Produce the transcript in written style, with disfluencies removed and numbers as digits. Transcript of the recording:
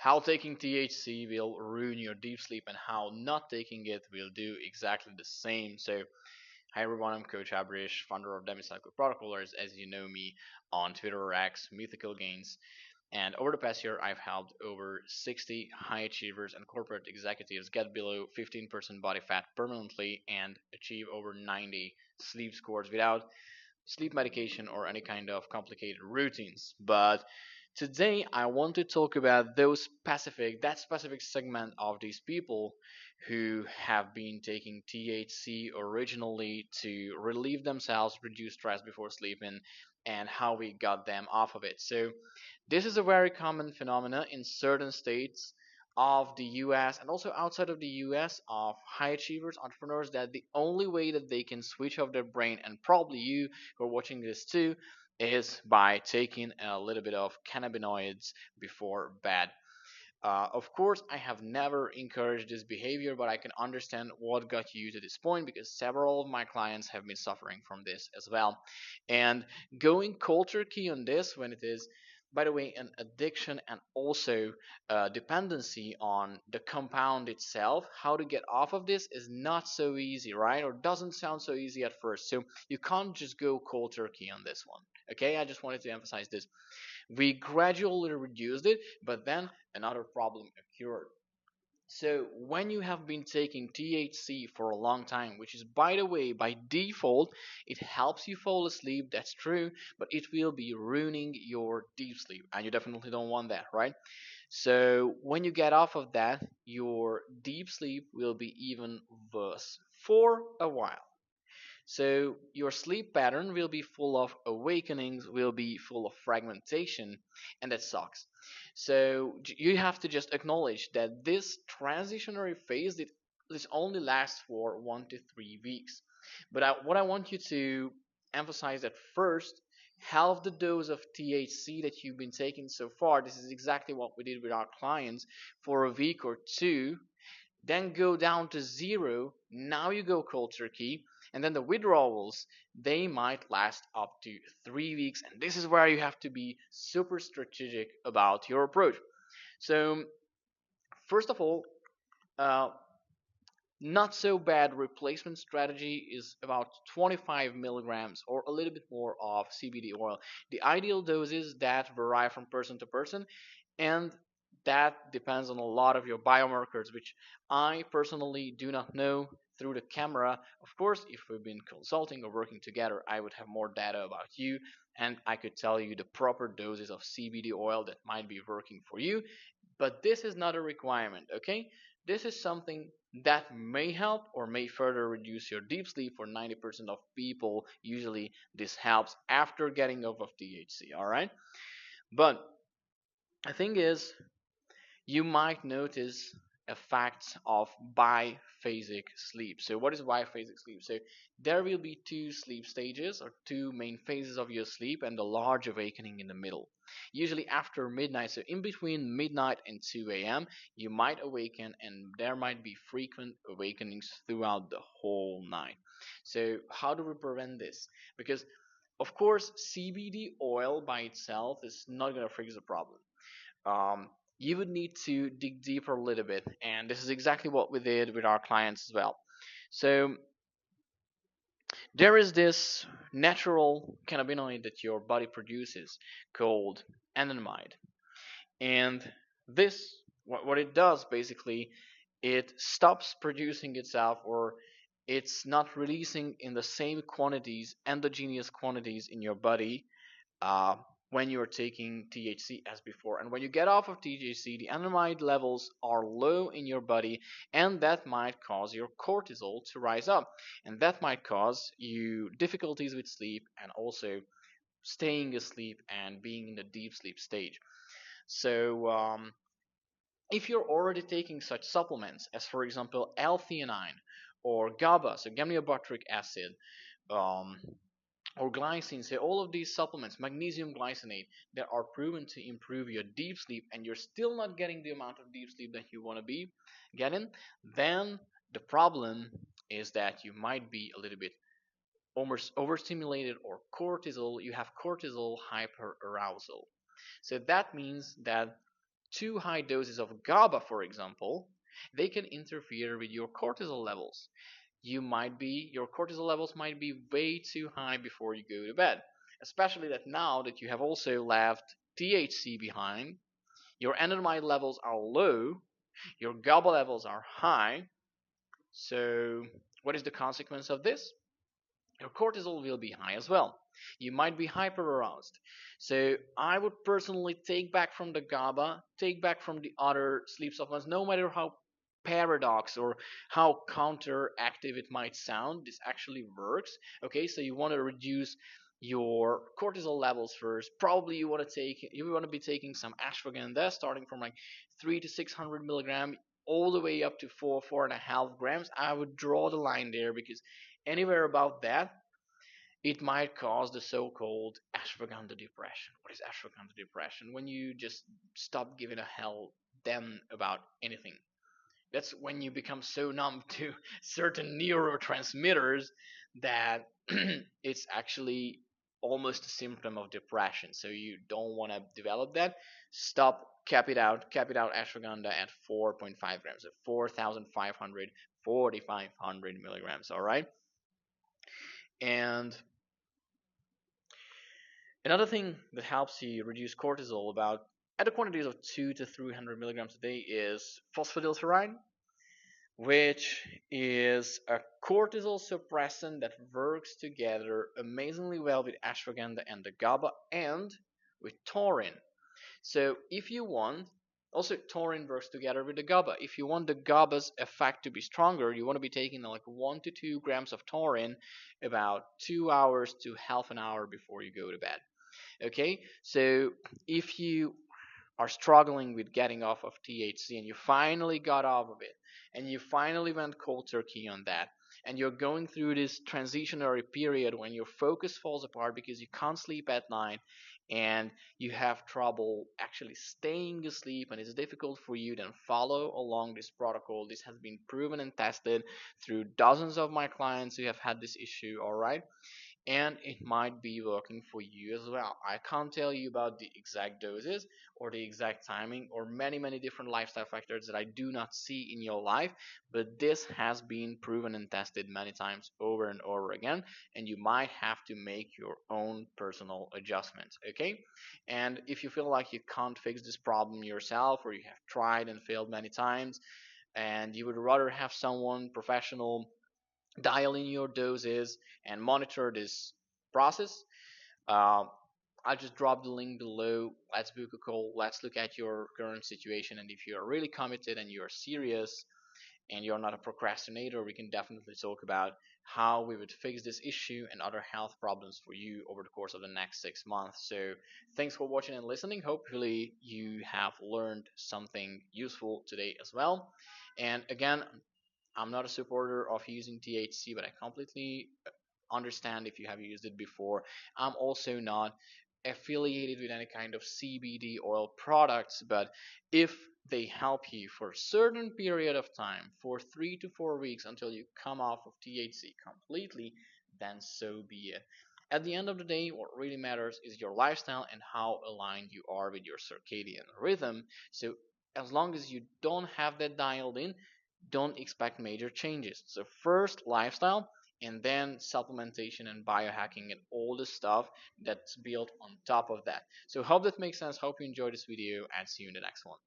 how taking THC will ruin your deep sleep and how not taking it will do exactly the same. So, hi everyone, I'm Coach Abris, founder of Demi Cycle Protocol, or as you know me on Twitter or X, Mythical Gains. And over the past year, I've helped over 60 high achievers and corporate executives get below 15% body fat permanently and achieve over 90 sleep scores without sleep medication or any kind of complicated routines. But today I want to talk about that specific segment of these people who have been taking THC originally to relieve themselves, reduce stress before sleeping, and how we got them off of it. So this is a very common phenomenon in certain states of the US and also outside of the US of high achievers, entrepreneurs, that the only way that they can switch off their brain, and probably you who are watching this too, is by taking a little bit of cannabinoids before bed. Of course, I have never encouraged this behavior, but I can understand what got you to this point because several of my clients have been suffering from this as well. And going cold turkey on this when it is, by the way, an addiction and also dependency on the compound itself, how to get off of this is not so easy, right? Or doesn't sound so easy at first. So you can't just go cold turkey on this one. Okay, I just wanted to emphasize this. We gradually reduced it, but then another problem occurred. So when you have been taking THC for a long time, which is by the way, by default, it helps you fall asleep, that's true, but it will be ruining your deep sleep, and you definitely don't want that, right? So when you get off of that, your deep sleep will be even worse for a while. So your sleep pattern will be full of awakenings, will be full of fragmentation, and that sucks. So you have to just acknowledge that this transitionary phase, this only lasts for 1 to 3 weeks. But what I want you to emphasize at first, halve the dose of THC that you've been taking so far. This is exactly what we did with our clients for a week or two, then go down to zero. Now you go cold turkey, and then the withdrawals, they might last up to 3 weeks, and this is where you have to be super strategic about your approach. So first of all, uh, not so bad replacement strategy is about 25 milligrams or a little bit more of CBD oil. The ideal doses that vary from person to person, and that depends on a lot of your biomarkers, which I personally do not know through the camera. Of course, if we've been consulting or working together, I would have more data about you and I could tell you the proper doses of CBD oil that might be working for you. But this is not a requirement, okay? This is something that may help or may further reduce your deep sleep for 90% of people. Usually, this helps after getting off of THC, all right? But the thing is, you might notice effects of biphasic sleep. So what is biphasic sleep? So there will be two sleep stages or two main phases of your sleep and a large awakening in the middle. Usually after midnight, so in between midnight and 2 a.m., you might awaken and there might be frequent awakenings throughout the whole night. So how do we prevent this? Because of course, CBD oil by itself is not going to fix the problem. um, you would need to dig deeper a little bit, and this is exactly what we did with our clients as well. So there is this natural cannabinoid that your body produces called anandamide, and this what it does basically, it stops producing itself, or it's not releasing in the same quantities, endogenous quantities in your body, uh, when you're taking THC as before. And when you get off of THC, the anandamide levels are low in your body, and that might cause your cortisol to rise up, and that might cause you difficulties with sleep and also staying asleep and being in the deep sleep stage. So if you're already taking such supplements as, for example, L-theanine or GABA, so gamma-butyric acid, um, or glycine, say all of these supplements, magnesium glycinate, that are proven to improve your deep sleep, and you're still not getting the amount of deep sleep that you want to be getting, then the problem is that you might be a little bit almost overstimulated, or cortisol, you have cortisol hyperarousal. So that means that too high doses of GABA, for example, they can interfere with your cortisol levels. Your cortisol levels might be way too high before you go to bed. Especially that now that you have also left THC behind, your anandamide levels are low, your GABA levels are high. So, what is the consequence of this? Your cortisol will be high as well. You might be hyper aroused. So I would personally take back from the GABA, take back from the other sleep supplements, no matter how paradox or how counteractive it might sound, this actually works. Okay, so you want to reduce your cortisol levels first. Probably you want to be taking some ashwagandha starting from like 3 to 600 milligram all the way up to 4.5 grams. I would draw the line there because anywhere above that, it might cause the so-called ashwagandha depression. What is ashwagandha depression? When you just stop giving a hell then about anything. That's when you become so numb to certain neurotransmitters that it's actually almost a symptom of depression. So you don't want to develop that. Stop, cap it out ashwagandha at 4.5 grams, so 4,500, 4,500 milligrams. All right. And another thing that helps you reduce cortisol about at the quantities of 2 to 300 milligrams a day is phosphatidylserine, which is a cortisol suppressant that works together amazingly well with ashwagandha and the GABA and with taurine. So if you want, also taurine works together with the GABA. If you want the GABA's effect to be stronger, you want to be taking like 1 to 2 grams of taurine about 2 hours to half an hour before you go to bed. Okay, so if you are struggling with getting off of THC and you finally got off of it and you finally went cold turkey on that and you're going through this transitionary period when your focus falls apart because you can't sleep at night and you have trouble actually staying asleep and it's difficult for you, then follow along this protocol. This has been proven and tested through dozens of my clients who have had this issue. All right, and it might be working for you as well. I can't tell you about the exact doses or the exact timing or many different lifestyle factors that I do not see in your life, but this has been proven and tested many times over and over again, and you might have to make your own personal adjustments, okay? And if you feel like you can't fix this problem yourself or you have tried and failed many times and you would rather have someone professional dial in your doses and monitor this process, uh, I'll just drop the link below. Let's book a call. Let's look at your current situation. And if you're really committed and you're serious and you're not a procrastinator, we can definitely talk about how we would fix this issue and other health problems for you over the course of the next 6 months. So, thanks for watching and listening. Hopefully, you have learned something useful today as well. And again, I'm not a supporter of using THC, but I completely understand if you have used it before. I'm also not affiliated with any kind of CBD oil products, but if they help you for a certain period of time, for 3 to 4 weeks until you come off of THC completely, then so be it. At the end of the day, what really matters is your lifestyle and how aligned you are with your circadian rhythm. So as long as you don't have that dialed in, don't expect major changes. So first lifestyle and then supplementation and biohacking and all the stuff that's built on top of that. So hope that makes sense. Hope you enjoyed this video and see you in the next one.